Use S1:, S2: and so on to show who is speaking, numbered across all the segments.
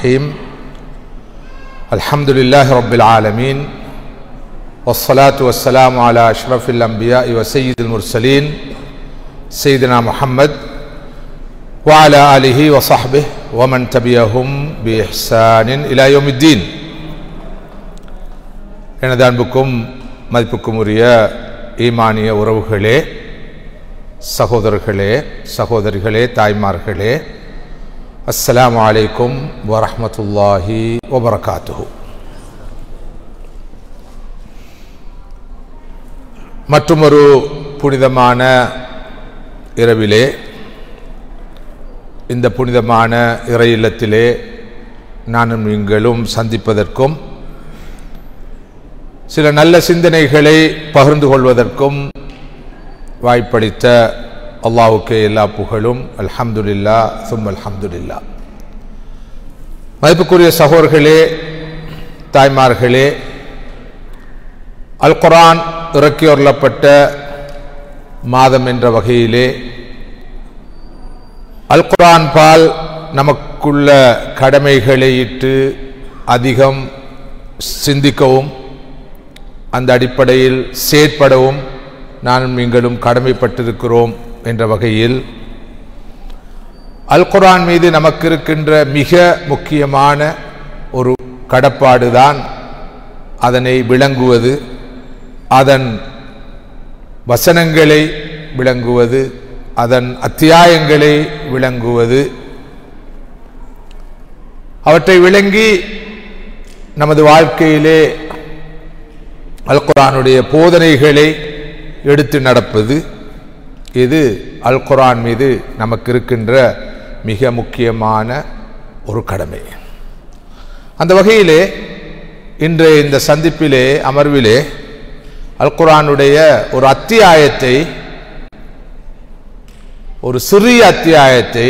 S1: الرحيم الحمد لله رب العالمين والصلاة والسلام على أشرف الأنبياء وسيد المرسلين سيدنا محمد وعلى آله وصحبه ومن تبعهم بإحسان إلى يوم الدين. எனது அன்புக்கும் மதிப்புக்கும் உரிய ஈமானிய உறவுகளே, சகோதரர்களே, சகோதரிகளே, தாய்மார்களே, அஸ்ஸலாமு அலைக்கும் வரஹ்மத்துல்லாஹி வபரகாத்துஹு. மற்றுமொரு புனிதமான இரவிலே, இந்த புனிதமான இறை இல்லத்திலே நானும் நீங்களும் சந்திப்பதற்கும் சில நல்ல சிந்தனைகளை பகிர்ந்து கொள்வதற்கும் வாய்ப்பளித்த அல்லாஹ்வுக்கே எல்லா புகழும். அல்ஹம்துலில்லாஹ் சும்ம அல்ஹம்துலில்லாஹ். மதிப்புக்குரிய சகோதரர்களே, தாய்மார்களே, அல் குர்ஆன் இறக்கியருளப்பட்ட மாதம் என்ற வகையிலே அல் குர்ஆன் பால் நமக்குள்ள கடமைகளை இட்டு அதிகம் சிந்திக்கவும் அந்த அடிப்படையில் செயற்படவும் நானும் நீங்களும் கடமைப்பட்டிருக்கிறோம் என்ற வகையில் அல் குர்ஆன் மீது நமக்கு இருக்கின்ற மிக முக்கியமான ஒரு கடப்பாடுதான் அதனை விளங்குவது, அதன் வசனங்களை விளங்குவது, அதன் அத்தியாயங்களை விளங்குவது. அவற்றை விளங்கி நமது வாழ்க்கையிலே அல் குர்ஆனுடைய போதனைகளை எடுத்து நடப்பது, இது அல் குர்ஆன் மீது நமக்கு இருக்கின்ற மிக முக்கியமான ஒரு கடமை. அந்த வகையிலே இன்றைய இந்த சந்திப்பிலே, அமர்விலே அல் குர்ஆனுடைய ஒரு அத்தியாயத்தை, ஒரு சிறிய அத்தியாயத்தை,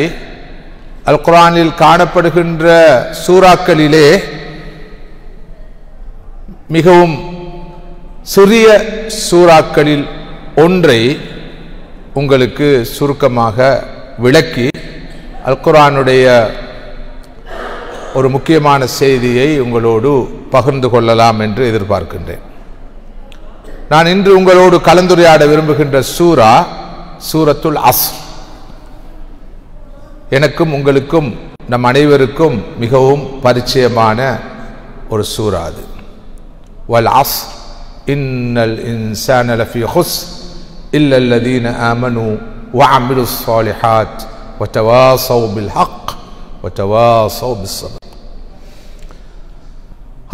S1: அல் குர்ஆனில் காணப்படுகின்ற சூறாக்களிலே மிகவும் சிறிய சூறாக்களில் ஒன்றை உங்களுக்கு சுருக்கமாக விளக்கி அல் குர்ஆனுடைய ஒரு முக்கியமான செய்தியை உங்களோடு பகிர்ந்து கொள்ளலாம் என்று எதிர்பார்க்கின்றேன். நான் இன்று உங்களோடு கலந்துரையாட விரும்புகின்ற சூரா சூரத்துல் அஸ்ர். எனக்கும் உங்களுக்கும் நம் அனைவருக்கும் மிகவும் பரிச்சயமான ஒரு சூரா அது. வல் அஸ்ர் இன்னல் இன்சான லஃபீ குஸ்ர் இல்ல அல்லதீன ஆமனு வஅமிலுஸ் ஸாலிஹாத் வதவாஸவ் பில் ஹக் வதவாஸவ் பிஸ் ஸப்ர்.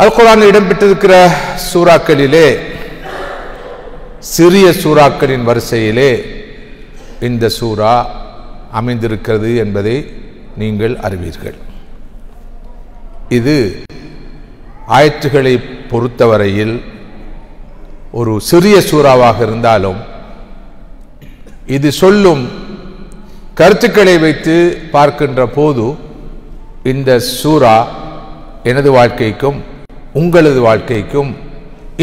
S1: அல் குர்ஆனில் இடம்பெற்றிருக்கிற சூறாக்களிலே, சிறிய சூறாக்களின் வரிசையிலே இந்த சூரா அமைந்திருக்கிறது என்பதை நீங்கள் அறிவீர்கள். இது ஆயத்துகளை பொறுத்தவரையில் ஒரு சிறிய சூறாவாக இருந்தாலும் இது சொல்லும் கருத்துக்களை வைத்து பார்க்கின்ற போது இந்த சூரா எனது வாழ்க்கைக்கும் உங்களது வாழ்க்கைக்கும்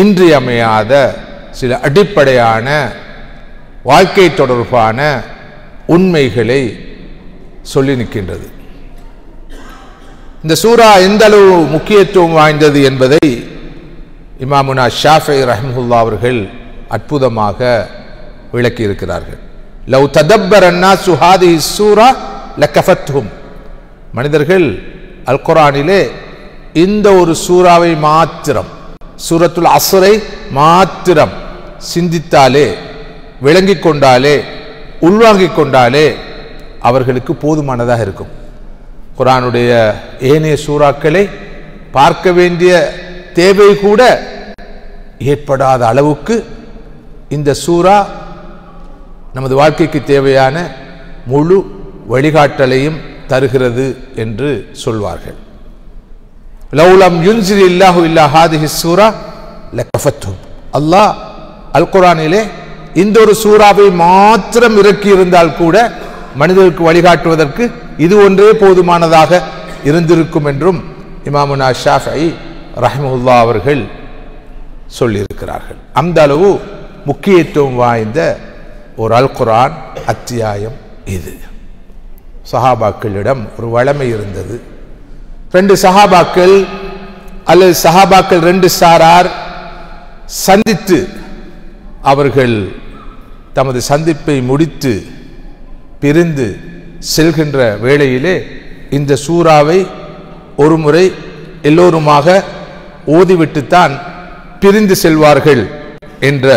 S1: இன்றியமையாத சில அடிப்படையான வாழ்க்கை தொடர்பான உண்மைகளை சொல்லி நிற்கின்றது. இந்த சூரா எந்த அளவு முக்கியத்துவம் வாய்ந்தது என்பதை இமாமுனா ஷாஃபி ரஹ்மத்துல்லாஹி அவர்கள் அற்புதமாக விளக்கி இருக்கிறார்கள். லவ் ததப்பர அன்னாசு ஹாதிஹி ஸூரா லகஃபத்ஹும். மனிதர்கள் அல் குர்ஆனிலே இந்த ஒரு சூறாவை மாத்திரம், சூரத்துல் அஸ்ரை மாத்திரம் சிந்தித்தாலே, விளங்கிக் கொண்டாலே, உள்வாங்கிக் கொண்டாலே அவர்களுக்கு போதுமானதாக இருக்கும். குர்ஆனுடைய ஏனைய சூறாக்களை பார்க்க வேண்டிய தேவை கூட ஏற்படாத அளவுக்கு இந்த சூரா நமது வாழ்க்கைக்கு தேவையான முழு வழிகாட்டலையும் தருகிறது என்று சொல்வார்கள். லவ்லம் யுன்சிலில்லாஹு இல்லா ஹாதிஹி ஸூரா லகஃபத்ஹும். அல்லாஹ் அல் குர்ஆனிலே இந்த ஒரு சூறாவை மாத்திரம் இறக்கி இருந்தால் கூட மனிதருக்கு வழிகாட்டுவதற்கு இது ஒன்றே போதுமானதாக இருந்திருக்கும் என்றும் இமாமுனா ஷாஃபி ரஹ்மத்துல்லாஹி அவர்கள் சொல்லியிருக்கிறார்கள். அந்த அளவு முக்கியத்துவம் வாய்ந்த ஒரு அல் குர்ஆன் அத்தியாயம் இது. சஹாபாக்களிடம் ஒரு வழமை இருந்தது. ரெண்டு சஹாபாக்கள் அல்லது சஹாபாக்கள் ரெண்டு சாரார் சந்தித்து அவர்கள் தமது சந்திப்பை முடித்து பிரிந்து செல்கின்ற வேளையிலே இந்த சூறாவை ஒரு முறை எல்லோருமாக ஓதிவிட்டுத்தான் பிரிந்து செல்வார்கள் என்ற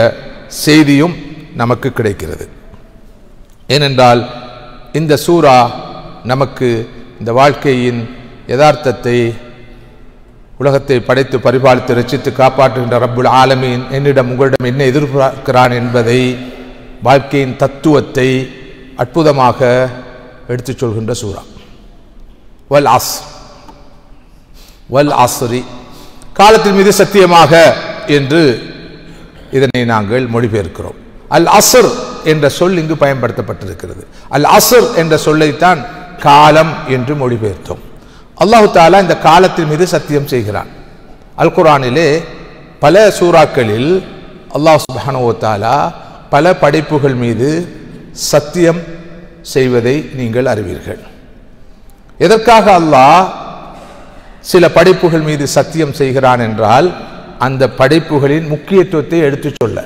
S1: செய்தியும் நமக்கு கிடைக்கிறது. ஏனென்றால் இந்த சூரா நமக்கு இந்த வாழ்க்கையின் யதார்த்தத்தை, உலகத்தை படைத்து பரிபாலித்து ரட்சித்து காப்பாற்றுகின்ற ரப்புல் ஆலமீன் என்னிடம் உங்களிடம் என்ன எதிர்பார்க்கிறான் என்பதை, வாழ்க்கையின் தத்துவத்தை அற்புதமாக எடுத்துச் சொல்கின்ற சூரா. வல் அஸ்ர், வல் அஸ்ரி, காலத்தின் மீது சத்தியமாக என்று இதனை நாங்கள் மொழிபெயர்க்கிறோம். அல் அஸ்ர் என்ற சொல் இங்கு பயன்படுத்தப்பட்டிருக்கிறது. அல் அஸ்ர் என்ற சொல்லைத்தான் காலம் என்று மொழிபெயர்த்தோம். அல்லாஹு தாலா இந்த காலத்தின் மீது சத்தியம் செய்கிறான். அல் குர்ஆனிலே பல சூறாக்களில் அல்லாஹ் சுப்ஹானஹு வ தஆலா பல படைப்புகள் மீது சத்தியம் செய்வதை நீங்கள் அறிவீர்கள். எதற்காக அல்லாஹ் சில படைப்புகள் மீது சத்தியம் செய்கிறான் என்றால், அந்த படைப்புகளின் முக்கியத்துவத்தை எடுத்துச் சொல்ல.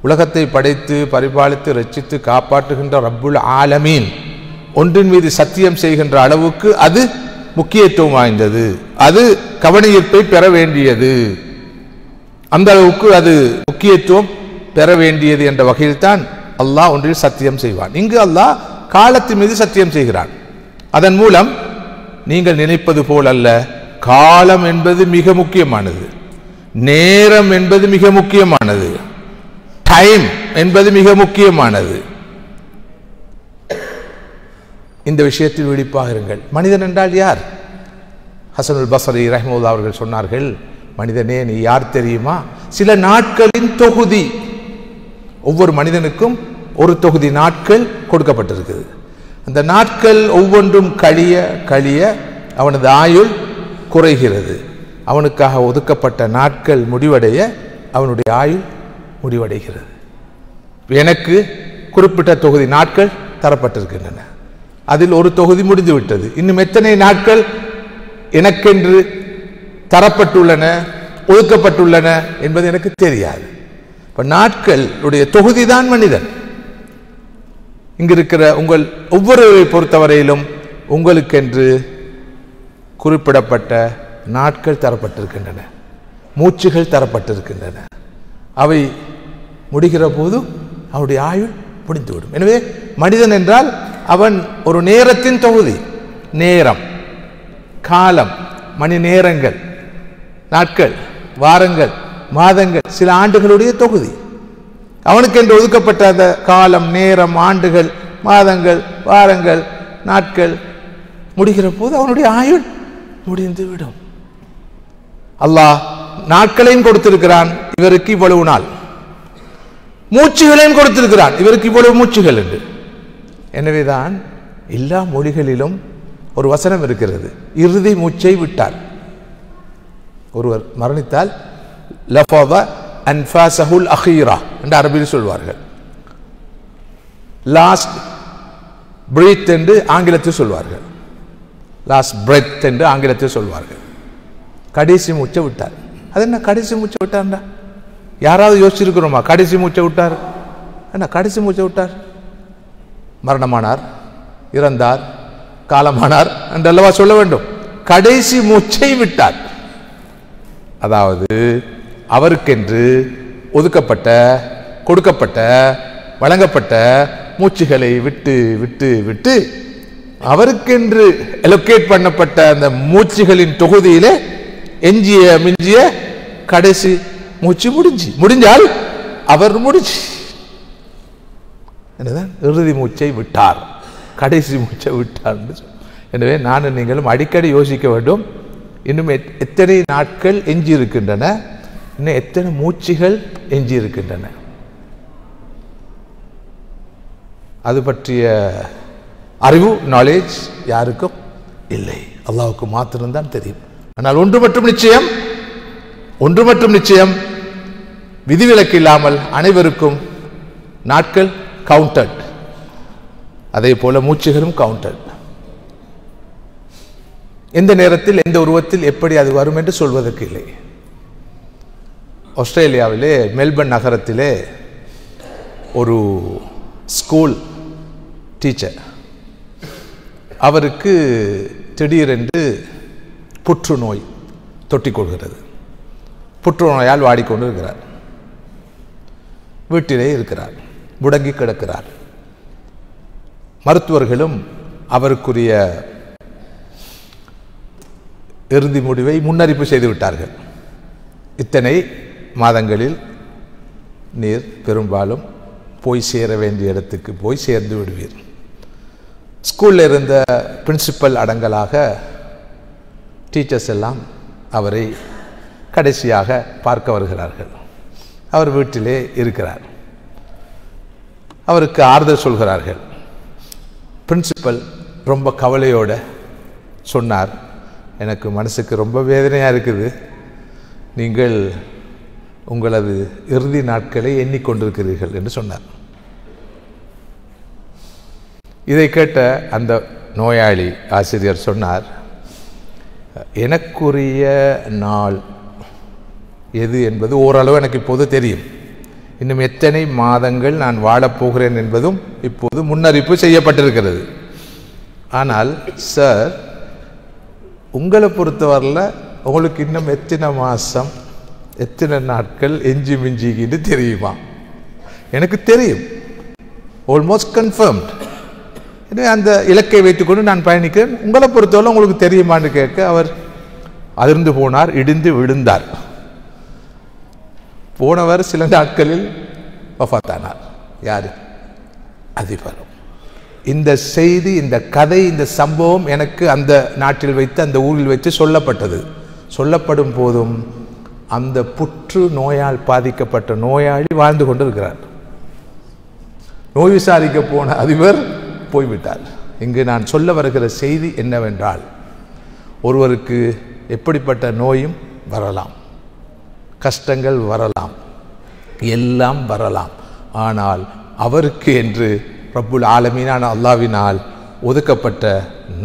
S1: உலகத்தை படைத்து பரிபாலித்து ரட்சித்து காப்பாற்றுகின்ற ரப்புல் ஆலமீன் ஒன்றின் மீது சத்தியம் செய்கின்ற அளவுக்கு அது முக்கியத்துவம் வாய்ந்தது, அது கவனஈர்ப்பை பெற வேண்டியது, அந்த அளவுக்கு அது முக்கியத்துவம் பெற வேண்டியது என்ற வகையில் தான் அல்லாஹ் ஒன்றில் சத்தியம் செய்வான். இங்கு அல்லாஹ் காலத்தின் மீது சத்தியம் செய்கிறான். அதன் மூலம் நீங்கள் நினைப்பது போல் அல்ல, காலம் என்பது மிக முக்கியமானது, நேரம் என்பது மிக முக்கியமானது, டைம் என்பது மிக முக்கியமானது. இந்த விஷயத்தில் விழிப்பாக இருங்கள். மனிதன் என்றால் யார்? ஹசனுல் பஸ்ரி ரஹ்மத்துல்லாஹி அவர்கள் சொன்னார்கள், மனிதனே நீ யார் தெரியுமா? சில நாட்களின் தொகுதி. ஒவ்வொரு மனிதனுக்கும் ஒரு தொகுதி நாட்கள் கொடுக்கப்பட்டிருக்குது. அந்த நாட்கள் ஒவ்வொன்றும் கழிய கழிய அவனது ஆயுள் குறைகிறது. அவனுக்காக ஒதுக்கப்பட்ட நாட்கள் முடிவடைய அவனுடைய ஆயுள் முடிவடைகிறது. எனக்கு குறிப்பிட்ட தொகுதி நாட்கள் தரப்பட்டிருக்கின்றன, அதில் ஒரு தொகுதி முடிந்து விட்டது. இன்னும் எத்தனை நாட்கள் எனக்கென்று தரப்பட்டுள்ளன, ஒதுக்கப்பட்டுள்ளன என்பது எனக்கு தெரியாது. இப்ப நாட்களுடைய தொகுதி தான் மனிதன். இங்கு இருக்கிற உங்கள் ஒவ்வொருவரை பொறுத்தவரையிலும் உங்களுக்கென்று குறிப்பிடப்பட்ட நாட்கள் தரப்பட்டிருக்கின்றன, மூச்சுகள் தரப்பட்டிருக்கின்றன. அவை முடிகிற போது அவனுடைய ஆயுள் முடிந்துவிடும். எனவே மனிதன் என்றால் அவன் ஒரு நேரத்தின் தொகுதி. நேரம், காலம், மணி நேரங்கள், நாட்கள், வாரங்கள், மாதங்கள், சில ஆண்டுகளுடைய தொகுதி. அவனுக்கு என்று ஒதுக்கப்பட்ட அந்த காலம், நேரம், ஆண்டுகள், மாதங்கள், வாரங்கள், நாட்கள் முடிகிற போது அவனுடைய ஆயுள் முடிந்து விடும். அல்லாஹ் நாட்களையும் கொடுத்திருக்கிறான், இவருக்கு இவ்வளவு நாள். மூச்சுகளையும் கொடுத்திருக்கிறான், இவருக்கு இவ்வளவு மூச்சுகள் என்று. எனவேதான் எல்லா மொழிகளிலும் ஒரு வசனம் இருக்கிறது, இறுதி மூச்சை விட்டார். ஒருவர் மரணித்தால் லஃபத அன்ஃபாஸஹுல் அஹீரா என்று அரபியில் சொல்வார்கள். லாஸ்ட் பிரீத் என்று ஆங்கிலத்தில் சொல்வார்கள். லாஸ்ட் பிரெத் என்று ஆங்கிலத்தில் சொல்வார்கள். கடைசி மூச்சை விட்டார். அது என்ன கடைசி மூச்சை விட்டார்டா? யாராவது யோசிச்சிருக்கிறோமா? கடைசி மூச்சை விட்டார் என்ன? கடைசி மூச்சை விட்டார், மரணமானார், இறந்தார், காலமானார் என்றல்லவா சொல்ல வேண்டும். கடைசி மூச்சை விட்டார். அதாவது அவருக்கென்று ஒதுக்கப்பட்ட, கொடுக்கப்பட்ட, வழங்கப்பட்ட மூச்சுகளை விட்டு விட்டு விட்டு அவருக்கென்று அலோகேட் பண்ணப்பட்ட அந்த மூச்சுகளின் தொகுதியிலே எஞ்சிய மிஞ்சிய கடைசி மூச்சு முடிஞ்சால் அவர் முடிஞ்சு என்னதான் இறுதி மூச்சை விட்டார், கடைசி மூச்சை விட்டார். எனவே நானும் நீங்களும் அடிக்கடி யோசிக்க வேண்டும், இன்னும் எத்தனை நாட்கள் எஞ்சி இருக்கின்றன, இன்னும் எத்தனை மூச்சுகள் எஞ்சி இருக்கின்றன. அது பற்றிய அறிவு, நாலேஜ் யாருக்கும் இல்லை, அல்லாஹ்வுக்கு மாத்திரம்தான் தெரியும். ஆனால் ஒன்று மட்டும் நிச்சயம், ஒன்று மட்டும் நிச்சயம், விதிவிலக்கு இல்லாமல் அனைவருக்கும் நாட்கள் கவுண்டட், அதே போல மூச்சுகளும் கவுண்டட். எந்த நேரத்தில் எந்த உருவத்தில் எப்படி அது வரும் என்று சொல்வதற்கு இல்லை. ஆஸ்திரேலியாவிலே மெல்பர்ன் நகரத்திலே ஒரு ஸ்கூல் டீச்சர், அவருக்கு திடீரென்று புற்றுநோய் தொட்டிக்கொள்கிறது. புற்றுநோயால் வாடிக்கொண்டு இருக்கிறார். வீட்டிலே இருக்கிறார், முடங்கி கிடக்கிறார். மருத்துவர்களும் அவருக்குரிய இறுதி முடிவை முன்னறிப்பு செய்து விட்டார்கள். இத்தனை மாதங்களில் நீர் பெரும்பாலும் போய் சேர வேண்டிய இடத்துக்கு போய் சேர்ந்து விடுவீர். ஸ்கூலில் இருந்த பிரின்சிபல் அடங்கலாக டீச்சர்ஸ் எல்லாம் அவரை கடைசியாக பார்க்க வருகிறார்கள். அவர் வீட்டிலே இருக்கிறார். அவருக்கு ஆறுதல் சொல்கிறார்கள். பிரின்சிபல் ரொம்ப கவலையோடு சொன்னார், எனக்கு மனசுக்கு ரொம்ப வேதனையாக இருக்குது, நீங்கள் உங்களது இறுதி நாட்களை எண்ணிக்கொண்டிருக்கிறீர்கள் என்று சொன்னார். இதை கேட்ட அந்த நோயாளி ஆசிரியர் சொன்னார், எனக்குரிய நாள் எது என்பது ஓரளவு எனக்கு இப்போது தெரியும். இன்னும் எத்தனை மாதங்கள் நான் வாழப்போகிறேன் என்பதும் இப்போது முன்னறிப்பு செய்யப்பட்டிருக்கிறது. ஆனால் சார், உங்களை பொறுத்தவரையில் உங்களுக்கு இன்னும் எத்தனை மாதம் எத்தனை நாட்கள் எஞ்சி மிஞ்சிக்கிட்டு தெரியுமா? எனக்கு தெரியும், ஆல்மோஸ்ட் கன்ஃபர்ம்ட். எனவே அந்த இலக்கை வைத்துக்கொண்டு நான் பயணிக்கிறேன். உங்களை பொறுத்தவரை உங்களுக்கு தெரியுமான்னு கேட்க அவர் அதிர்ந்து போனார், இடிந்து விழுந்தார். போனவர் சில நாட்களில் வஃபாத்தானார். யாரு? அதிபரும். இந்த செய்தி, இந்த கதை, இந்த சம்பவம் எனக்கு அந்த நாட்டில் வைத்து, அந்த ஊரில் வைத்து சொல்லப்பட்டது. சொல்லப்படும் போதும் அந்த புற்று நோயால் பாதிக்கப்பட்ட நோயாளி வாழ்ந்து கொண்டிருக்கிறார். நோய் விசாரிக்க போன அதிபர் போய்விட்டார். இங்கு நான் சொல்ல வருகிற செய்தி என்னவென்றால், ஒருவருக்கு எப்படிப்பட்ட நோயும் வரலாம், கஷ்டங்கள் வரலாம், எல்லாம் வரலாம். ஆனால் அவருக்கு என்று ரப்புல் ஆலமீனான அல்லாஹ்வினால் ஒதுக்கப்பட்ட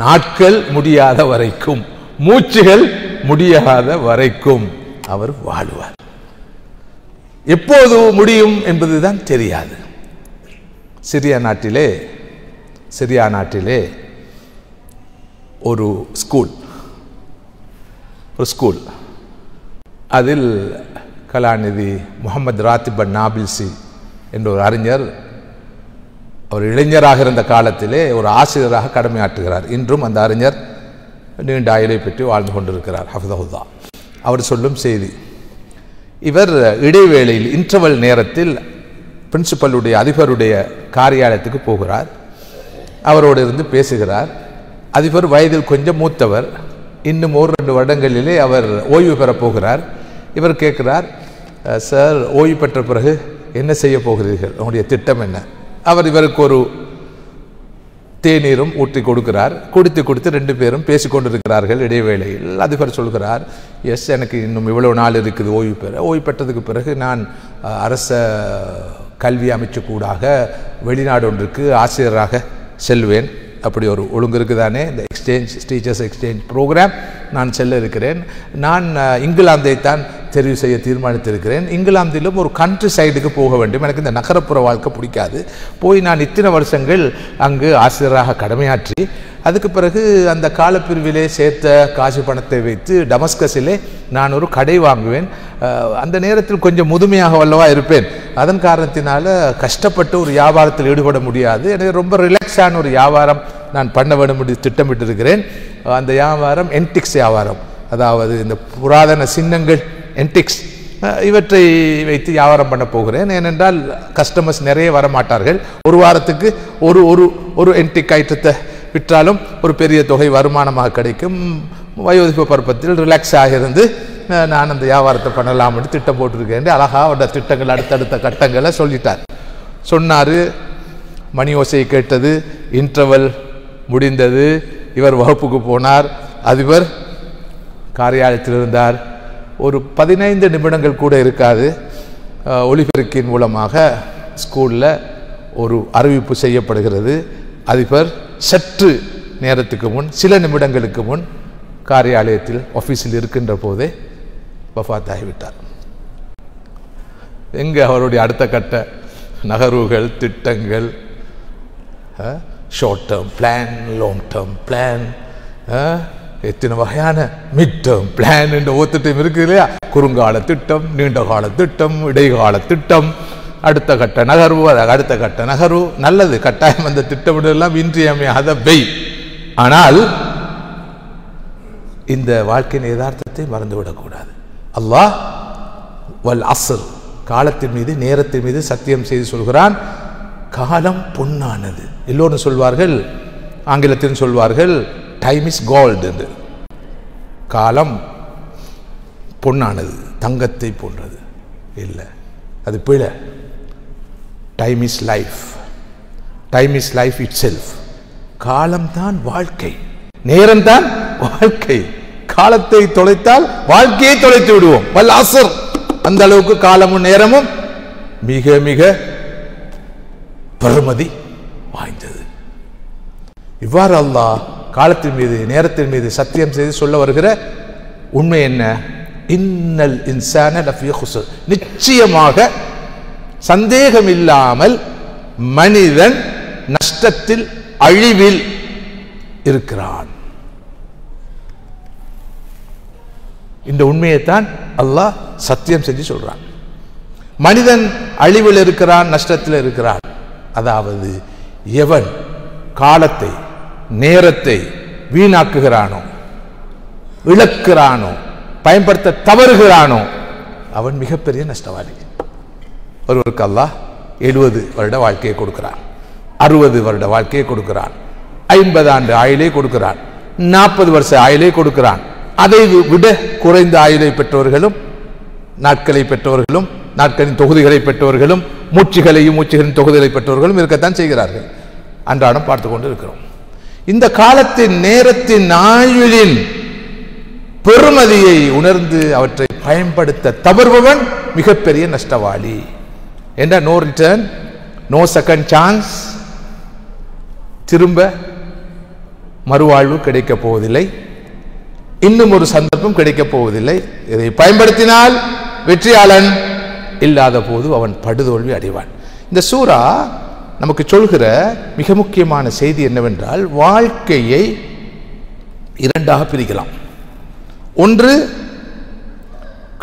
S1: நாட்கள் முடியாத வரைக்கும், மூச்சுகள் முடியாத வரைக்கும் அவர் வாழுவார். எப்போது முடியும் என்பதுதான் தெரியாது. சிரியா நாட்டிலே ஒரு ஸ்கூல், அதில் கலாநிதி முகமது ராத்திப் நாபில்சி என்ற ஒரு அறிஞர், அவர் இளைஞராக இருந்த காலத்திலே ஒரு ஆசிரியராக கடமையாற்றுகிறார். இன்றும் அந்த அறிஞர் நீண்ட ஆயுளை பெற்று வாழ்ந்து கொண்டிருக்கிறார், ஹஃபிதஹுல்லா. அவர் சொல்லும் செய்தி, இவர் இடைவேளையில் இன்டர்வல் நேரத்தில் பிரின்சிபலுடைய அதிபருடைய காரியாலயத்துக்கு போகிறார். அவரோடு இருந்து பேசுகிறார். அதிபர் வயதில் கொஞ்சம் மூத்தவர், இன்னும் 1-2 வருடங்களிலே அவர் ஓய்வு பெறப் போகிறார். இவர் கேட்கிறார், சார், ஓய்வு பெற்ற பிறகு என்ன செய்ய போகிறீர்கள், உங்களுடைய திட்டம் என்ன? அவர் இவருக்கு ஒரு தேநீரும் ஊற்றி கொடுக்கிறார். குடித்து 2 பேரும் பேசிக்கொண்டிருக்கிறார்கள். இடைவேளையில் அதிபர் சொல்கிறார், எஸ், எனக்கு இன்னும் இவ்வளவு நாள் இருக்குது ஓய்வு பெற்றதுக்கு பிறகு நான் அரச கல்வி அமைச்சுக்கூடாக வெளிநாடு ஒன்றுக்கு ஆசிரியராக செல்வேன். அப்படி ஒரு ஒழுங்கு இருக்குதானே, இந்த டீச்சர்ஸ் எக்ஸ்சேஞ்ச் ப்ரோக்ராம், நான் செல்ல இருக்கிறேன். நான் இங்கிலாந்தை தான் தெரிவு செய்ய தீர்மானித்திருக்கிறேன். இங்கிலாந்திலும் ஒரு கண்ட்ரி சைடுக்கு போக வேண்டும். எனக்கு இந்த நகரப்புற வாழ்க்கை பிடிக்காது. போய் நான் இத்தனை வருஷங்கள் அங்கு ஆசிரியராக கடமையாற்றி அதுக்கு பிறகு அந்த காலப்பிரிவிலே சேர்த்த காசு பணத்தை வைத்து டமஸ்கஸிலே நான் ஒரு கடை வாங்குவேன். அந்த நேரத்தில் கொஞ்சம் முதுமையாக வல்லவா இருப்பேன். அதன் காரணத்தினால கஷ்டப்பட்டு ஒரு வியாபாரத்தில் ஈடுபட முடியாது. எனவே ரொம்ப ரிலாக்ஸான ஒரு வியாபாரம் நான் பண்ண வேண்டும் என்று திட்டமிட்டிருக்கிறேன். அந்த வியாபாரம் என்டிக்ஸ் வியாபாரம், அதாவது இந்த புராதன சின்னங்கள், என்டிக்ஸ், இவற்றை வைத்து வியாபாரம் பண்ண போகிறேன். ஏனென்றால் கஸ்டமர்ஸ் நிறைய வரமாட்டார்கள். ஒரு வாரத்துக்கு ஒரு என்டிக் ஐட்டத்தை விற்றாலும் ஒரு பெரிய தொகை வருமானமாக கிடைக்கும். வயோதிப பருவத்தில் ரிலாக்ஸாக இருந்து நான் அந்த வியாபாரத்தை பண்ணலாம் என்று திட்டம் போட்டிருக்கேன். அழகாக அவருடைய திட்டங்கள் அடுத்தடுத்த கட்டங்களை சொல்லிட்டார். சொன்னார். மணி ஓசையை கேட்டது. இன்டர்வல் முடிந்தது. இவர் வகுப்புக்கு போனார். அதிபர் காரியாலயத்தில் இருந்தார். ஒரு 15 நிமிடங்கள் கூட இருக்காது, ஒலிபெருக்கின் மூலமாக ஸ்கூலில் ஒரு அறிவிப்பு செய்யப்படுகிறது. அதிபர் சற்று நேரத்துக்கு முன், சில நிமிடங்களுக்கு முன் காரியாலயத்தில் ஆஃபீஸில் இருக்கின்ற போதே வஃபாத்தாகிவிட்டார். எங்கே அவருடைய அடுத்த கட்ட நகர்வுகள், திட்டங்கள், short term plan, long term plan, எத்தனை வகையான மிட் டேர்ம் பிளான் என்ற ஒத்துட்டம் இருக்கு இல்லையா? குறுங்கால திட்டம், நீண்ட கால திட்டம், இடைக்கால திட்டம், அடுத்த கட்ட நகர்வு, அடுத்த கட்ட நகர்வு. நல்லது, கட்டாயம் அந்த திட்டமிடலாம் இன்றியமையாதவை. ஆனால் இந்த வாழ்க்கையின் யதார்த்தத்தை மறந்துவிடக்கூடாது. அல்லாஹ் வல் அஸ்ர், காலத்தின் மீது, நேரத்தின் மீது சத்தியம் செய்து சொல்கிறான், காலம் பொன்னானது. எல்லோரும் சொல்வார்கள், ஆங்கிலத்தில் சொல்வார்கள் டைம் இஸ் கோல்டு என்று. காலம் பொன்னானது, தங்கத்தை போன்றது. இல்லை, அது பிழை. Time is life, time is life it self. காலம்தான் வாழ்க்கை, நேரம்தான் வாழ்க்கை. காலத்தை தொலைத்தால் வாழ்க்கையை தொலைத்து விடுவோம். வல் அஸ்ர், அந்த அளவுக்கு காலமும் நேரமும் மிக மிக பெருமதி வாய்ந்தது. இவ்வாறு அல்லாஹ் காலத்தின் மீது, நேரத்தின் மீது சத்தியம் செய்து சொல்ல வருகிற உண்மை என்ன? இன்னல் இன்சான லஃபீ குஸ்ர், நிச்சயமாக சந்தேகம் இல்லாமல் மனிதன் நஷ்டத்தில், அழிவில் இருக்கிறான். இந்த உண்மையைத்தான் அல்லாஹ் சத்தியம் செஞ்சு சொல்றான். மனிதன் அழிவில் இருக்கிறான், நஷ்டத்தில் இருக்கிறான். அதாவது எவன் காலத்தை, நேரத்தை வீணாக்குகிறானோ, இழக்கிறானோ, பயன்படுத்த தவறுகிறானோ, அவன் மிகப்பெரிய நஷ்டவாளி. ஒருவருக்கு அல்லாஹ் 70 வருட வாழ்க்கையை கொடுக்கிறான், 60 வருட வாழ்க்கையை கொடுக்கிறான், 50 ஆண்டு ஆயுளை கொடுக்கிறான், 40 வருஷ ஆயுளை கொடுக்கிறான். அதை விட குறைந்த ஆயுளை பெற்றவர்களும், நாட்களை பெற்றவர்களும், நாட்களின் தொகுதிகளை பெற்றவர்களும், மூச்சுகளின் தொகுதிகளை பெற்றவர்களும் இருக்கத்தான் செய்கிறார்கள். அன்றாடம் பார்த்து கொண்டு இருக்கிறோம். இந்த காலத்தின், நேரத்தின், ஆயுளின் பெருமதியை உணர்ந்து அவற்றை பயன்படுத்த தவறுபவன் மிகப்பெரிய நஷ்டவாளி. என்ற no return, no second chance, திரும்ப மறுவாழ்வு கிடைக்கப் போவதில்லை, இன்னும் ஒரு சந்தர்ப்பம் கிடைக்கப் போவதில்லை. இதை பயன்படுத்தினால் வெற்றியாளன், இல்லாத போது அவன் படுதோல்வி அடைவான். இந்த சூரா நமக்கு சொல்கிற மிக முக்கியமான செய்தி என்னவென்றால், வாழ்க்கையை இரண்டாக பிரிக்கலாம். ஒன்று,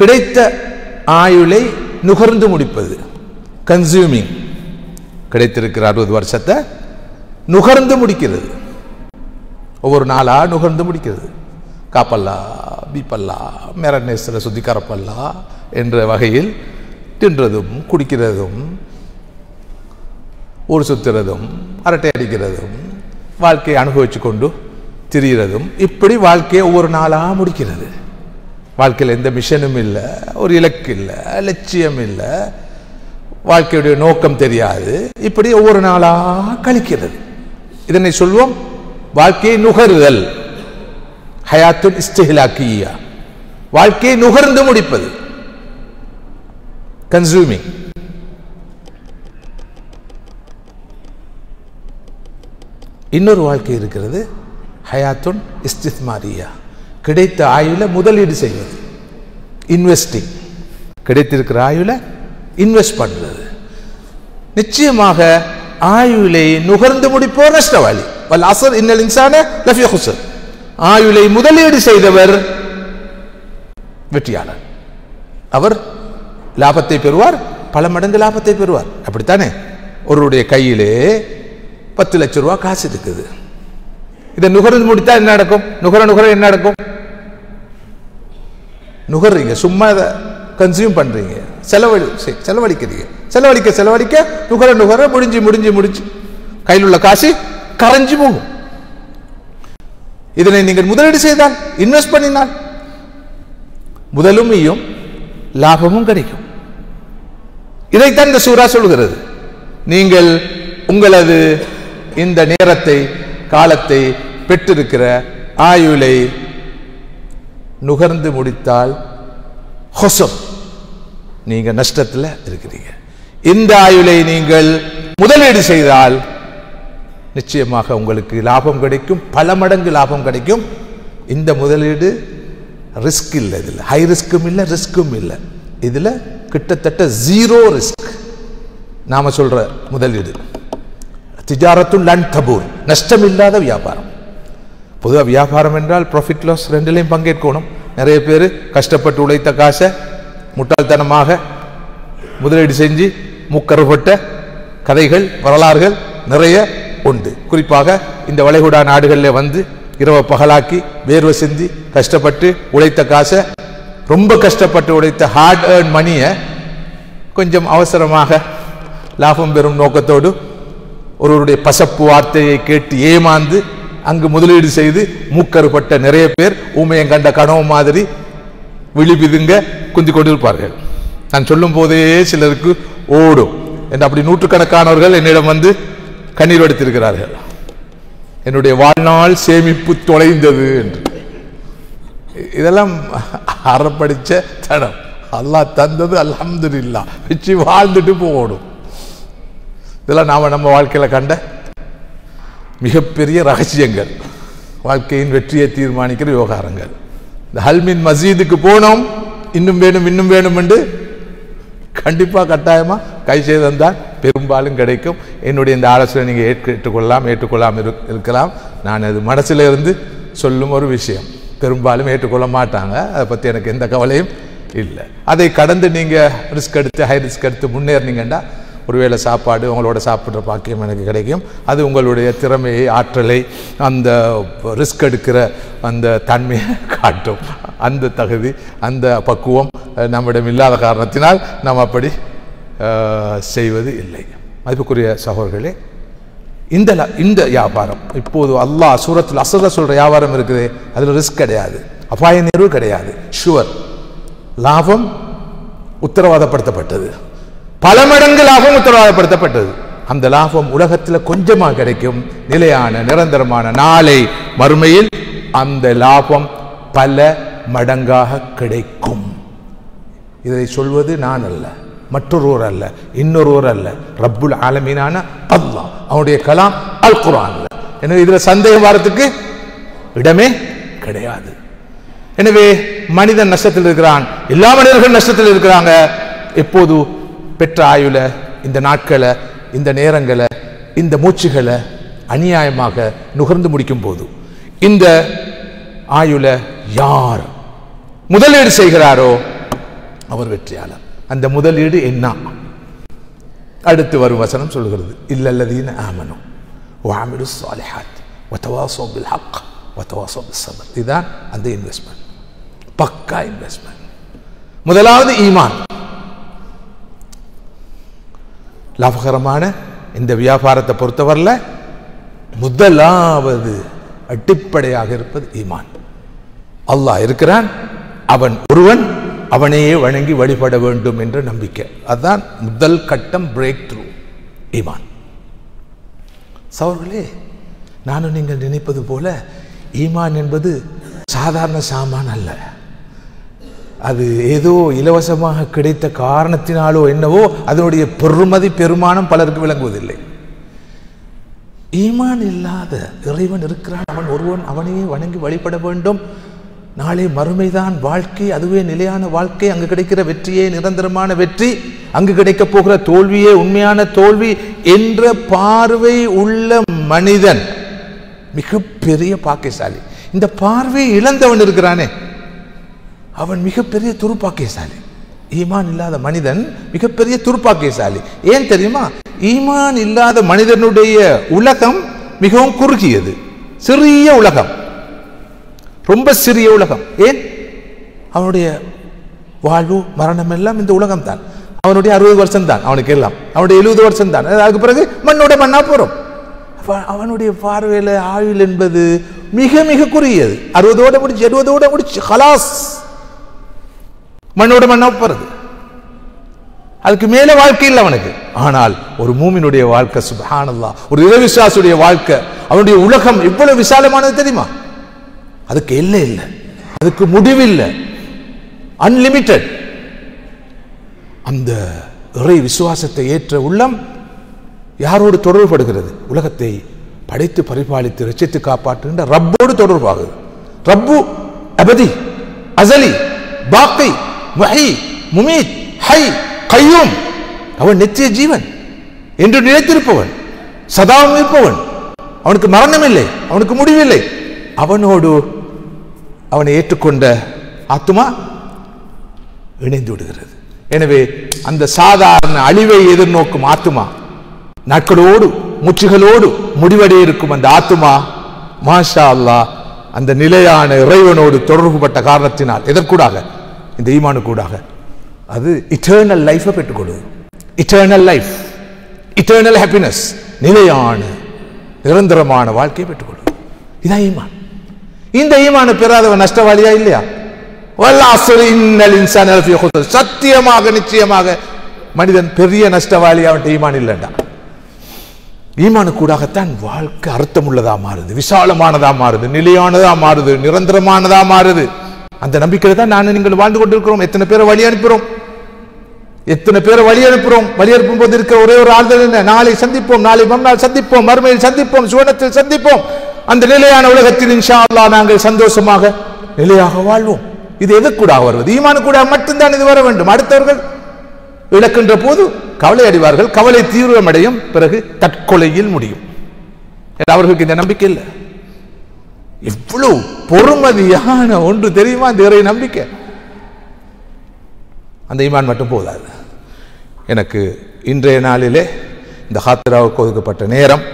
S1: கிடைத்த ஆயுளை நுகர்ந்து முடிப்பது, கன்சியூமிங். கிடைத்திருக்கிற 60 வருஷத்தை நுகர்ந்து முடிக்கிறது, ஒவ்வொரு நாளா நுகர்ந்து முடிக்கிறது. காப்பல்லா, பீப்பல்லா, மேரநேசர சுத்திகரப்பல்லா என்ற வகையில் தின்றதும், குடிக்கிறதும், ஊர் சுத்துறதும், அரட்டை அடிக்கிறதும், வாழ்க்கையை அனுபவிச்சு கொண்டு திரிகிறதும், இப்படி வாழ்க்கையை ஒவ்வொரு நாளாக முடிக்கிறது. வாழ்க்கையில் எந்த மிஷனும் இல்லை, ஒரு இலக்கு இல்லை, லட்சியம் இல்லை, வாழ்க்கையுடைய நோக்கம் தெரியாது. இப்படி ஒவ்வொரு நாளாக கழிக்கிறது. இதனை சொல்வோம் வாழ்க்கையை நுகருதல், ஹயாத்துல் இஸ்திஹ்லாக்கியா, வாழ்க்கையை நுகர்ந்து முடிப்பது, கன்சூமிங். இன்னொரு வாழ்க்கை இருக்கிறது, ஹயாத்துன் இஸ்திஸ்மாரியா, கிடைத்த ஆயுள முதலீடு செய்வது, இன்வெஸ்டிங். கிடைத்திருக்கிற ஆயுள இன்வெஸ்ட் பண்றது. நிச்சயமாக ஆயுளை நுகர்ந்து முடிப்போர் நஷ்டவாளி. வல் அஸ்ர் இன்னல் இன்சான லஃபீ குஸ்ர், ஆயுளை முதலீடு செய்தவர் வெற்றியாளர். அவர் லாபத்தை பெறுவார், பல மடங்கு லாபத்தை பெறுவார். அப்படித்தானே? ஒருவருடைய கையிலே 10 லட்சம் ரூபாய் காசு இருக்குது. இதை நுகர்ந்து முடித்தா என்ன நடக்கும்? நுகர என்ன நடக்கும்? நுகர்றீங்க, சும்மா இதை கன்சியூம் பண்றீங்க, செலவழிக்கிறீங்க. செலவழிக்க நுகர முடிஞ்சு கையில் உள்ள காசு கரைஞ்சு போகும். இதனை நீங்கள் முதலீடு செய்தால், இன்வெஸ்ட் பண்ணினால், முதலும் ஈயும் லாபமும் கிடைக்கும். இதைத்தான் இந்த சூரா சொல்கிறது. நீங்கள் உங்களது இந்த நேரத்தை, காலத்தை, பெற்றிருக்கிற ஆயுளை நுகர்ந்து முடித்தால் ஹுஸ்ர், நீங்க நஷ்டத்தில் இருக்கிறீங்க. இந்த ஆயுளை நீங்கள் முதலீடு செய்தால் நிச்சயமாக உங்களுக்கு லாபம் கிடைக்கும், பல மடங்கு லாபம் கிடைக்கும். இந்த முதலீடு ரிஸ்க் இல்லை, இதில் ஹை ரிஸ்க்கும் இல்லை ரிஸ்க்கும் இல்லை, இதில் கிட்டத்தட்ட ஜீரோ ரிஸ்க். நாம சொல்ற முதலீடு திஜாரத்துல் லன் தபூர், நஷ்டம் இல்லாத வியாபாரம். பொதுவாக வியாபாரம் என்றால் ப்ராஃபிட் லாஸ் ரெண்டுலையும் பங்கேற்கணும். நிறைய பேர் கஷ்டப்பட்டு உழைத்த காசை முட்டாள்தனமாக முதலீடு செஞ்சு முக்கறுபட்ட கதைகள் வரலாறுகள் நிறைய உண்டு. குறிப்பாக இந்த வளைகுடா நாடுகளில் வந்து இரவு பகலாக்கி வேர்வை சிந்தி கஷ்டப்பட்டு உழைத்த காசை, ரொம்ப கஷ்டப்பட்டு உழைத்த ஹார்ட் ஏர்ன் மணியை கொஞ்சம் அவசரமாக லாபம் பெறும் நோக்கத்தோடு ஒருவருடைய பசப்பு வார்த்தையை கேட்டு ஏமாந்து அங்கு முதலீடு செய்து மூக்கறுபட்ட நிறைய பேர் ஊமையம் கண்ட கனவு மாதிரி விழிபிதுங்க குந்தி கொண்டிருப்பார்கள். நான் சொல்லும் போதே சிலருக்கு ஓடும் என்று அப்படி நூற்றுக்கணக்கானவர்கள் என்னிடம் வந்து கண்ணீர் வடித்திருக்கிறார்கள். என்னுடைய வாழ்நாள் சேமிப்பு தொலைந்தது என்று. இதெல்லாம் அறப்படிச்ச தடம். அல்லாஹ் தந்தது அல்ஹம்துலில்லாஹ் வச்சு வாழ்ந்துட்டு போகணும். இதெல்லாம் நாம நம்ம வாழ்க்கையில கண்ட மிகப்பெரிய ரகசியங்கள், வாழ்க்கையின் வெற்றியை தீர்மானிக்கிற விவகாரங்கள். இந்த ஹல்மின் மசீதுக்கு போனோம், இன்னும் வேணும் இன்னும் வேணும் என்று கண்டிப்பா கட்டாயமா கை செய்தான் பெரும்பாலும் கிடைக்கும். என்னுடைய இந்த ஆலோசனை நீங்க ஏற்றுக்கொள்ளலாம் இருக்கலாம். நான் அது மனசுல இருந்து சொல்லும் ஒரு விஷயம். பெரும்பாலும் ஏற்றுக்கொள்ள மாட்டாங்க, அதை பத்தி எனக்கு எந்த கவலையும் இல்லை. அதை கடந்து நீங்க ரிஸ்க் எடுத்து ஹை ரிஸ்க் எடுத்து முன்னேறினீங்கன்னா ஒருவேளை சாப்பாடு உங்களோட சாப்பிட்ற பாக்கியம் எனக்கு கிடைக்கும். அது உங்களுடைய திறமையை, ஆற்றலை, அந்த ரிஸ்க் எடுக்கிற அந்த தன்மையை காட்டும். அந்த தகுதி, அந்த பக்குவம் நம்மிடம் இல்லாத காரணத்தினால் நாம் அப்படி செய்வது இல்லை. மதிப்புக்குரிய சகோதரர்களே, இந்த வியாபாரம் இப்போது அல்லாஹ் சூரத்துல் அஸ்ர்ல சொல்ற வியாபாரம் இருக்குது, அதில் ரிஸ்க் கிடையாது, அபாய நேர்வு கிடையாது, ஷுவர். லாபம் உத்தரவாதப்படுத்தப்பட்டது, பல மடங்கு லாபம் உத்தரவாதப்படுத்தப்பட்டது. அந்த லாபம் உலகத்தில் கொஞ்சமாக கிடைக்கும், நிலையான நிரந்தரமான. நாளை மறுமையில் அந்த லாபம் பல மடங்காக கிடைக்கும். இதை சொல்வது நான் அல்ல, மற்றொருவர் அல்ல, இன்னொருவர் அல்ல, ரப்புல் ஆலமீனான அல்லாஹ், அவனுடைய கலாம் அல் குர்ஆன். எனவே இதுல சந்தேகம் வரத்துக்கு இடமே கிடையாது. எனவே மனிதன் நஷ்டத்தில் இருக்கிறான், எல்லா மனிதர்களும் நஷ்டத்தில் இருக்கிறாங்க. எப்போது பெற்ற ஆயுள, இந்த நாட்களை, இந்த நேரங்களை, இந்த மூச்சுகளை அநியாயமாக நுகர்ந்து முடிக்கும் போது, இந்த ஆயுள யார் முதலீடு செய்கிறாரோ அவர் வெற்றியாளர். அந்த முதலீடு என்ன? அடுத்து வரும் வசனம் சொல்கிறது, இல்லல்லதீன ஆமனு வஅமிலுஸ் ஸாலிஹாத் வதவாஸவ் பில் ஹக் வதவாஸவ் பிஸ் ஸப்ர். இதுதான் அந்த இன்வெஸ்ட்மெண்ட், பக்கா இன்வெஸ்ட்மெண்ட். முதலாவது ஈமான். லாபகரமான இந்த வியாபாரத்தை பொறுத்தவரையில் முதலாவது அடிப்படையாக இருப்பது ஈமான். அல்லாஹ் இருக்கிறான், அவன் ஒருவன், அவனையே வணங்கி வழிபட வேண்டும் என்ற நம்பிக்கை. அதுதான் முதல் கட்டம், பிரேக் த்ரூ, ஈமான். சகோதரர்களே, நானும் நீங்கள் நினைப்பது போல ஈமான் என்பது சாதாரண சாமான் அல்ல. அது ஏதோ இலவசமாக கிடைத்த காரணத்தினாலோ என்னவோ அதனுடைய பெருமதி பெருமானம் பலருக்கு விளங்குவதில்லை. ஈமான் இல்லாத இறைவன் இருக்கிறான், அவன் ஒருவன், அவனையே வணங்கி வழிபட வேண்டும், நாளை மறுமைதான் வாழ்க்கை, அதுவே நிலையான வாழ்க்கை, அங்கு கிடைக்கிற வெற்றியே நிரந்தரமான வெற்றி, அங்கு கிடைக்க போகிற தோல்வியே உண்மையான தோல்வி என்ற பார்வை உள்ள மனிதன் மிகப்பெரிய பாக்கியசாலி. இந்த பார்வையை இழந்தவன் இருக்கிறானே, அவன் மிகப்பெரிய துருப்பாக்கியசாலி. ஈமான் இல்லாத மனிதன் மிகப்பெரிய துருப்பாக்கியசாலி. ஏன் தெரியுமா? ஈமான் இல்லாத மனிதனுடைய உலகம் மிகவும் குறுகியது, சிறிய உலகம், ரொம்ப சிறிய உலகம். ஏன்? அவனுடைய வாழ்வு மரணம் எல்லாம் இந்த உலகம் தான். அவனுடைய 60 வருஷம் தான் அவனுக்கு எல்லாம், அவனுடைய 70 வருஷம் தான். அதுக்கு பிறகு மண்ணோட மண்ணா போறோம். அவனுடைய பார்வையில ஆயுள் என்பது மிக மிக குறுகியது. 60ஓட முடிச்சு, 70ஓட முடிச்சு, ஹலாஸ், மண்ணோட மண்ணா போறது. அதுக்கு மேல வாழ்க்கை இல்லை அவனுக்கு. ஆனால் ஒரு மூமினுடைய வாழ்க்கை, சுப்ஹானல்லாஹ், ஒரு இறைவிசுவாசியுடைய வாழ்க்கை, அவனுடைய உலகம் எவ்வளவு விசாலமானது தெரியுமா? அதுக்கு எல்லை இல்லை, அதுக்கு முடிவில்லை, அன்லிமிட்டெட். அந்த இறை விசுவாசத்தை ஏற்ற உள்ளம் யாரோடு தொடர்புபடுகிறது? உலகத்தை படைத்து பரிபாலித்து ரட்சித்து காப்பாற்றுகின்ற ரப்போடு தொடர்பாகுது. ரப்பு அபதி அசலி பாக்கி முஹி முமீத் ஹை கய்யூம். அவன் நித்திய ஜீவன், என்று நிலைத்திருப்பவன், சதாவும் இருப்பவன். அவனுக்கு மரணம் இல்லை, அவனுக்கு முடிவில்லை. அவனோடு அவனை ஏற்றுக்கொண்ட ஆத்துமா இணைந்து விடுகிறது. எனவே அந்த சாதாரண அழிவை எதிர்நோக்கும் ஆத்துமா, நாட்களோடு முற்றுகளோடு முடிவடைய இருக்கும் அந்த ஆத்துமா, மாஷா அல்லாஹ், அந்த நிலையான இறைவனோடு தொடர்புபட்ட காரணத்தினால், எதற்கூடாக? இந்த ஈமானுக்கூடாக, அது இட்டர்னல் லைஃபை பெற்றுக்கொள்வது. இட்டர்னல் லைஃப், இட்டர்னல் ஹாப்பினஸ், நிலையான நிரந்தரமான வாழ்க்கையை பெற்றுக்கொள்வது. இதான் ஈமான். இந்த ஈமானை பெறாதவன் நஷ்டவாளியா இல்லையா? சத்தியமாக நிச்சயமாக மனிதன் பெரிய நஷ்டவாளி. அவன் ஈமான் இல்லைண்டா. ஈமானு கூடாகத்தான் வாழ்க்கை அர்த்தம் உள்ளதா மாறுது, விசாலமானதா மாறுது, நிலையானதா மாறுது, நிரந்தரமானதா மாறுது. அந்த நம்பிக்கையில தான் நான் நீங்கள் வாழ்ந்து கொண்டிருக்கிறோம். எத்தனை பேரை வழி அனுப்புகிறோம், எத்தனை பேரை வழி அனுப்புகிறோம். வழி அனுப்பும் போது இருக்கிற ஒரே ஒரு ஆறுதல் என்ன? நாளை சந்திப்போம், நாளை மறுநாள் சந்திப்போம், மறுமையில் சந்திப்போம், சுவனத்தில் சந்திப்போம். அந்த நிலையான உலகத்தில் இன்ஷா அல்லாஹ் நாங்கள் சந்தோஷமாக நிலையாக வாழ்வோம். இது எதற்கூடாக வருவது? ஈமானு கூட மட்டும்தான் இது வர வேண்டும். அடுத்தவர்கள் இழக்கின்ற போது கவலை அடைவார்கள், கவலை தீவிரமடையும், பிறகு தற்கொலையில் முடியும். அவர்களுக்கு இந்த நம்பிக்கை இல்லை. எவ்வளவு பொறுமதியான ஒன்று தெரியுமா இந்த இறை நம்பிக்கை? அந்த ஈமான் மட்டும் போதாது. எனக்கு இன்றைய நாளிலே இந்த ஹாத்திராவுக்கு ஒதுக்கப்பட்ட நேரம்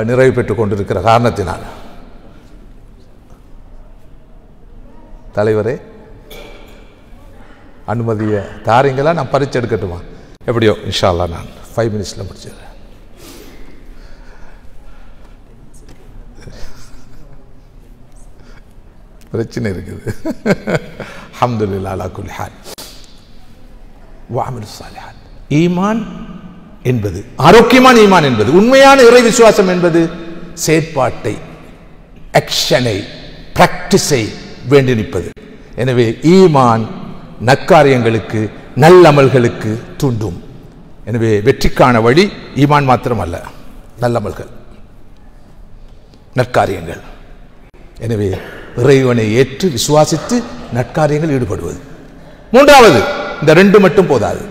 S1: நிறைவு பெற்றுக் கொண்டிருக்கிற காரணத்தினால், தலைவரே அனுமதியை தாரீங்களா? நான் பரிச்சு எடுக்கட்டுமா? எப்படியோ இன்ஷா அல்லாஹ் நான் 5 மினிட்ஸில் முடிச்சிடுறேன். பிரச்சனை இருக்குது. அல்ஹம்துலில்லாஹ் அலா குல்லி ஹால் வ அமலுஸ் ஸாலிஹாத். ஈமான் என்பது, ஆரோக்கியமான ஈமான் என்பது, உண்மையான இறை விசுவாசம் என்பது செயற்பாட்டை, ஆக்ஷனை, பிராக்டிஸை வேண்டி நிற்பது. எனவே ஈமான் நற்காரியங்களுக்கு, நல்லமல்களுக்கு தூண்டும். எனவே வெற்றிக்கான வழி ஈமான் மாத்திரமல்ல, நல்லமல்கள், நற்காரியங்கள். எனவே இறைவனை ஏற்று விசுவாசித்து நற்காரியங்கள் ஈடுபடுவது. மூன்றாவது, இந்த ரெண்டு மட்டும் போதாது.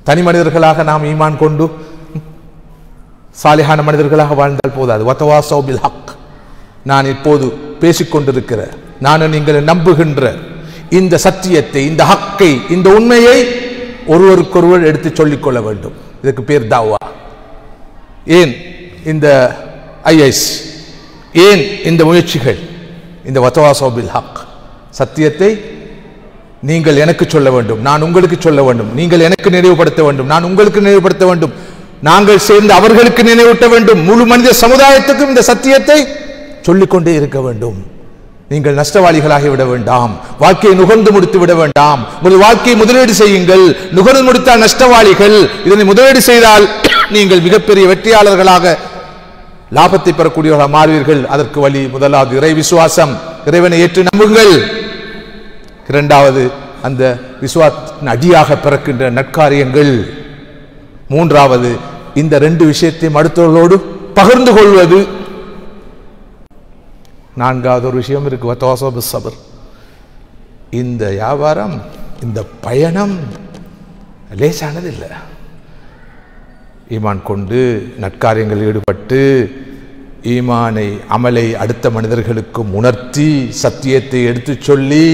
S1: தனி மனிதர்களாக நாம் ஈமான் கொண்டு சாலிஹான மனிதர்களாக வாழ்ந்தால் போதாது. வதவாஸௌ பில் ஹக், நான் இப்போது பேசிக்கொண்டிருக்கிற, நான் நீங்கள் நம்புகின்ற இந்த சத்தியத்தை, இந்த ஹக்கை, இந்த உண்மையை ஒருவருக்கொருவர் எடுத்து சொல்லிக்கொள்ள வேண்டும். இதுக்கு பேர் தாவா. ஏன் இந்த ஐஎஸ், ஏன் இந்த முயற்சிகள்? இந்த வதவாஸௌ பில் ஹக், சத்தியத்தை நீங்கள் எனக்கு சொல்ல வேண்டும், நான் உங்களுக்கு சொல்ல வேண்டும், நீங்கள் எனக்கு நினைவுபடுத்த வேண்டும், நான் உங்களுக்கு நினைவுபடுத்த வேண்டும், நாங்கள் சேர்ந்து அவர்களுக்கு நினைவூட்ட வேண்டும். முழு மனித சமுதாயத்துக்கும் இந்த சத்தியத்தை சொல்லிக்கொண்டே இருக்க வேண்டும். நீங்கள் நஷ்டவாளிகளாகி விட வேண்டாம், வாழ்க்கையை நுகர்ந்து முடித்து விட வேண்டாம். உங்கள் வாழ்க்கையை முதலீடு செய்யுங்கள். நுகர்ந்து முடித்தால் நஷ்டவாளிகள், இதனை முதலீடு செய்தால் நீங்கள் மிகப்பெரிய வெற்றியாளர்களாக, லாபத்தை பெறக்கூடியவர்களாக மாறுவீர்கள். அதற்கு வழி முதலாவது இறை விசுவாசம், இறைவனை ஏற்று நம்புங்கள். இரண்டாவது, அந்த விசுவாசத்தின் அடியாக பிறக்கின்ற நற்காரியங்கள். மூன்றாவது, இந்த ரெண்டு விஷயத்தையும் அடுத்தவர்களோடு பகிர்ந்து கொள்வது. நான்காவது ஒரு விஷயம் இருக்கு, வதவாஸௌ பிஸ் ஸப்ர். இந்த வியாபாரம், இந்த பயணம் லேசானது இல்லை. ஈமான் கொண்டு நற்காரியங்கள் ஈடுபட்டு, ஈமானை, அமலை அடுத்த மனிதர்களுக்கும் உணர்த்தி, சத்தியத்தை எடுத்து சொல்லி,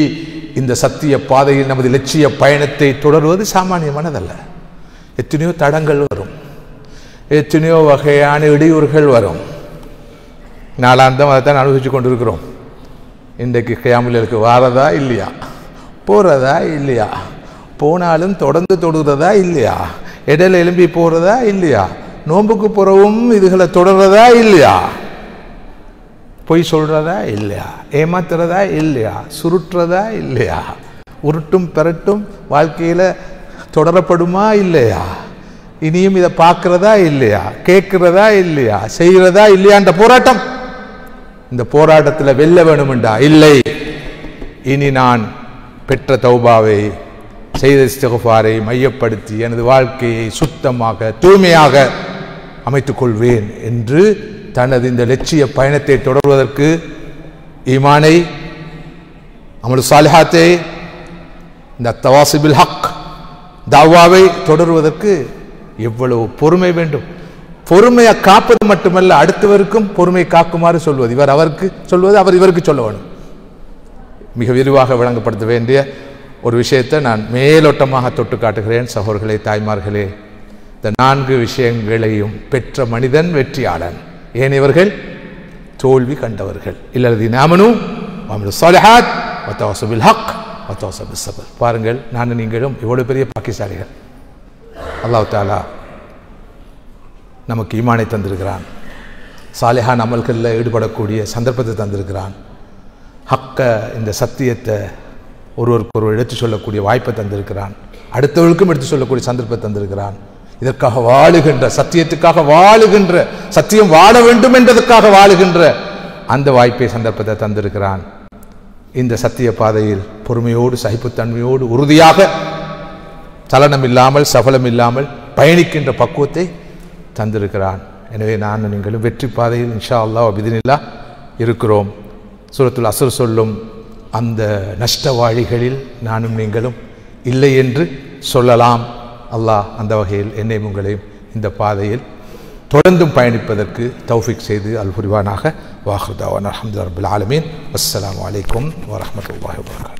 S1: இந்த சத்திய பாதையில் நமது லட்சிய பயணத்தை தொடர்வது சாமானியமானதல்ல. எத்தனையோ தடங்கள் வரும், எத்தனையோ வகையான இடையூறுகள் வரும். நாளாந்தம் அதைத்தான் அனுபவிச்சு கொண்டிருக்கிறோம். இன்றைக்கு கியாமுலுக்கு வாரதா இல்லையா, போகிறதா இல்லையா, போனாலும் தொடர்ந்து தொடுகிறதா இல்லையா, இடையில எழும்பி போகிறதா இல்லையா, நோன்புக்கு புறவும் இதுகளை தொடர்றதா இல்லையா, பொய் சொல்றதா இல்லையா, ஏமாத்துறதா இல்லையா, சுருட்டுறதா இல்லையா, உருட்டும் பெரட்டும் வாழ்க்கையில் தொடரப்படுமா இல்லையா, இனியும் இதை பார்க்கிறதா இல்லையா, கேட்கிறதா இல்லையா, செய்கிறதா இல்லையான்ற போராட்டம். இந்த போராட்டத்தில் வெல்ல வேணுமெண்டா இல்லை, இனி நான் பெற்ற தௌபாவை, செய்த இஸ்திக்ஃபாரை மையப்படுத்தி எனது வாழ்க்கையை சுத்தமாக, தூய்மையாக அமைத்துக் கொள்வேன் என்று தனது இந்த லட்சிய பயணத்தை தொடர்வதற்கு ஈமானை, அமல் சாலிஹாத்தை, இந்த தவாசிபில் ஹக் தாவாவை தொடருவதற்கு எவ்வளவு பொறுமை வேண்டும். பொறுமையை காப்பது மட்டுமல்ல, அடுத்தவருக்கும் பொறுமை காக்குமாறு சொல்வது. இவர் அவருக்கு சொல்வது, அவர் இவருக்கு சொல்ல வேணும். மிக விரிவாக விளங்கப்படுத்த வேண்டிய ஒரு விஷயத்தை நான் மேலோட்டமாக தொட்டு காட்டுகிறேன். சகோதரர்களே, தாய்மார்களே, இந்த 4 விஷயங்களையும் பெற்ற மனிதன் வெற்றியாளன். ஏனையவர்கள் தோல்வி கண்டவர்கள். இல்லல்லதீன ஆமனூ வஅமிலு ஸாலிஹாத் வதவாஸவ் பில் ஹக் வதவாஸவ் பிஸ் ஸப்ர். பாருங்கள், நான் நீங்களும் எவ்வளவு பெரிய பாக்கியசாலிகள். அல்லாஹ் தஆலா நமக்கு ஈமானை தந்திருக்கிறான், சாலிஹான் அமல்களில் ஈடுபடக்கூடிய சந்தர்ப்பத்தை தந்திருக்கிறான், ஹக்க இந்த சத்தியத்தை ஒருவருக்கு எடுத்து சொல்லக்கூடிய வாய்ப்பை தந்திருக்கிறான், அடுத்தவர்களுக்கும் எடுத்து சொல்லக்கூடிய சந்தர்ப்பத்தை தந்திருக்கிறான். இதற்காக வாழுகின்ற, சத்தியத்துக்காக வாழுகின்ற, சத்தியம் வாழ வேண்டும் என்பதற்காக வாழுகின்ற அந்த வாய்ப்பை, சந்தர்ப்பத்தை தந்திருக்கிறான். இந்த சத்திய பாதையில் பொறுமையோடு, சகிப்புத்தன்மையோடு, உறுதியாக, சலனம் இல்லாமல், சபலம் இல்லாமல் பயணிக்கின்ற பக்குவத்தை தந்திருக்கிறான். எனவே நான் நீங்களும் வெற்றி பாதையில் இன்ஷா அல்லாஹ் பிஇذنில்லாஹ் இருக்கிறோம். சூரத்துல் அஸ்ர் சொல்லும் அந்த நஷ்டவாளிகளில் நானும் நீங்களும் இல்லை என்று சொல்லலாம். அல்லாஹ் அந்த வகையில் என்னையும் உங்களையும் இந்த பாதையில் தொடர்ந்தும் பயணிப்பதற்கு தௌஃபீக் செய்து அல் புரிவானாக. வாஹிர் தஅவானா அல்ஹம்துலில்லாஹி ரப்பில் ஆலமீன். அஸ்ஸலாமு அலைக்கும் வரஹ்மத்துல்லாஹி வபரகாத்துஹு.